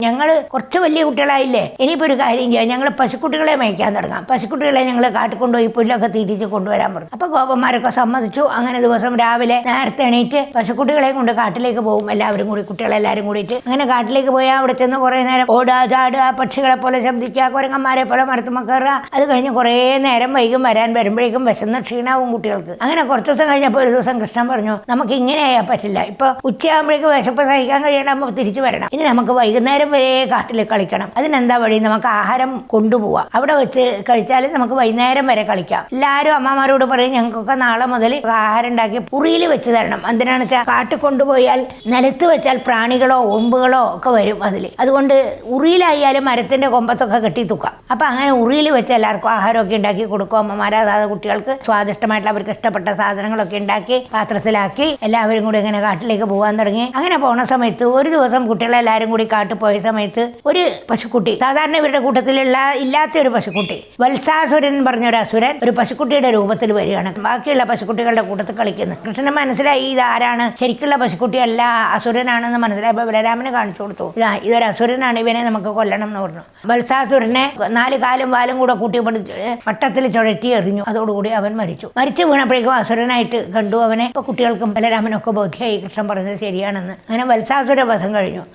ഞങ്ങൾ കുറച്ച് വലിയ കുട്ടികളായില്ലേ, ഇനിയിപ്പോൾ ഒരു കാര്യം ചെയ്യാം, ഞങ്ങൾ പശുക്കുട്ടികളെ മേയ്ക്കാൻ തുടങ്ങാം. പശുക്കുട്ടികളെ ഞങ്ങൾ കാട്ടിക്കൊണ്ടുപോയി പുല്ലൊക്കെ തീറ്റിച്ച് കൊണ്ടുവരാൻ പറഞ്ഞു. അപ്പോൾ ഗോപന്മാരൊക്കെ സമ്മതിച്ചു. അങ്ങനെ ദിവസം രാവിലെ നേരത്തെ എണീറ്റ് പശുക്കുട്ടികളെ കൊണ്ട് കാട്ടിലേക്ക് പോകും. എല്ലാവരും കൂടി, കുട്ടികളെല്ലാവരും കൂടിയിട്ട് അങ്ങനെ കാട്ടിലേക്ക് പോയാൽ അവിടെ ചെന്ന് കുറേ നേരം ഓടുക, ചാടുക, പക്ഷികളെ പോലെ ശബ്ദിക്കുക, കുരങ്ങന്മാരെ പോലെ മരത്തുമ്മ കയറുക. അത് കഴിഞ്ഞ് കുറേ നേരം വൈകും വരുമ്പോഴേക്കും വിശന്ന് ക്ഷീണാവും കുട്ടികൾക്ക്. അങ്ങനെ കുറച്ച് ദിവസം കഴിഞ്ഞപ്പോൾ ഒരു ദിവസം കൃഷ്ണൻ പറഞ്ഞു, നമുക്ക് ഇങ്ങനെ ആയാൽ പറ്റില്ല. ഇപ്പോൾ ഉച്ചയാകുമ്പോഴേക്ക് വിശപ്പ് സഹിക്കാൻ കഴിയണമെങ്കിൽ തിരിച്ചു വരണം. ഇനി നമുക്ക് വൈകുന്നേരം വരെ കാട്ടിൽ കളിക്കണം. അതിനെന്താ വഴി? നമുക്ക് ആഹാരം കൊണ്ടുപോവാം. അവിടെ വെച്ച് കഴിച്ചാൽ നമുക്ക് വൈകുന്നേരം വരെ കളിക്കാം. എല്ലാവരും അമ്മമാരോട് പറയും, ഞങ്ങൾക്കൊക്കെ നാളെ മുതൽ ആഹാരം ഉണ്ടാക്കി പുറിയിൽ വെച്ച് തരണം. എന്തിനാണെന്ന് വെച്ചാൽ കാട്ടിൽ കൊണ്ടുപോയാൽ നിലത്ത് വെച്ചാൽ പ്രാണികളോ ഉറുമ്പുകളോ ഒക്കെ വരും അതിൽ. അതുകൊണ്ട് ഉറിയിലായാലും മരത്തിന്റെ കൊമ്പത്തൊക്കെ കെട്ടി തൂക്കാം. അപ്പൊ അങ്ങനെ ഉറിയിൽ വെച്ച് എല്ലാവർക്കും ആഹാരമൊക്കെ ഉണ്ടാക്കി കൊടുക്കും. അമ്മമാരെ, അതായത് കുട്ടികൾക്ക് സ്വാദിഷ്ടമായിട്ടുള്ള അവർക്ക് ഇഷ്ടപ്പെട്ട സാധനങ്ങളൊക്കെ ഉണ്ടാക്കി പാത്രത്തിലാക്കി എല്ലാവരും കൂടി ഇങ്ങനെ കാട്ടിലേക്ക് പോകാൻ തുടങ്ങി. അങ്ങനെ പോണ സമയത്ത് ഒരു ദിവസം കുട്ടികളെല്ലാവരും കൂടി കാട്ടിൽ പോയ സമയത്ത് ഒരു പശുക്കുട്ടി, സാധാരണ ഇവരുടെ കൂട്ടത്തിലുള്ള ഇല്ലാത്ത ഒരു പശുക്കുട്ടി, വത്സാസുരൻ പറഞ്ഞൊരു അസുരൻ ഒരു പശുക്കുട്ടിയുടെ രൂപത്തിൽ വരികയാണ്. ബാക്കിയുള്ള പശുക്കുട്ടികളുടെ കൂട്ടത്തിൽ കളിക്കുന്നു. കൃഷ്ണന് മനസ്സിലായി ഇതാരാണ്, ശരിക്കുള്ള പശുക്കുട്ടിയല്ല, അസുരനാണെന്ന് മനസ്സിലായപ്പോൾ ബലരാമന് കാണിച്ചു കൊടുത്തു. ഇതൊരു അസുരനാണ്, ഇവനെ നമുക്ക് കൊല്ലണം എന്ന് പറഞ്ഞു. വത്സാസുരനെ 4 കാലും വാലും കൂടെ കൂട്ടി വട്ടത്തിൽ ചുഴറ്റി എറിഞ്ഞു. അതോടുകൂടി അവൻ മരിച്ചു വീണപ്പോഴേക്കും അസുരനായിട്ട് കണ്ടു അവനെ. ഇപ്പൊ കുട്ടികൾക്കും ബലരാമനൊക്കെ ബോധ്യമായി കൃഷ്ണൻ പറഞ്ഞത് ശരിയാണെന്ന്. അങ്ങനെ വത്സാസുര വധം കഴിഞ്ഞു.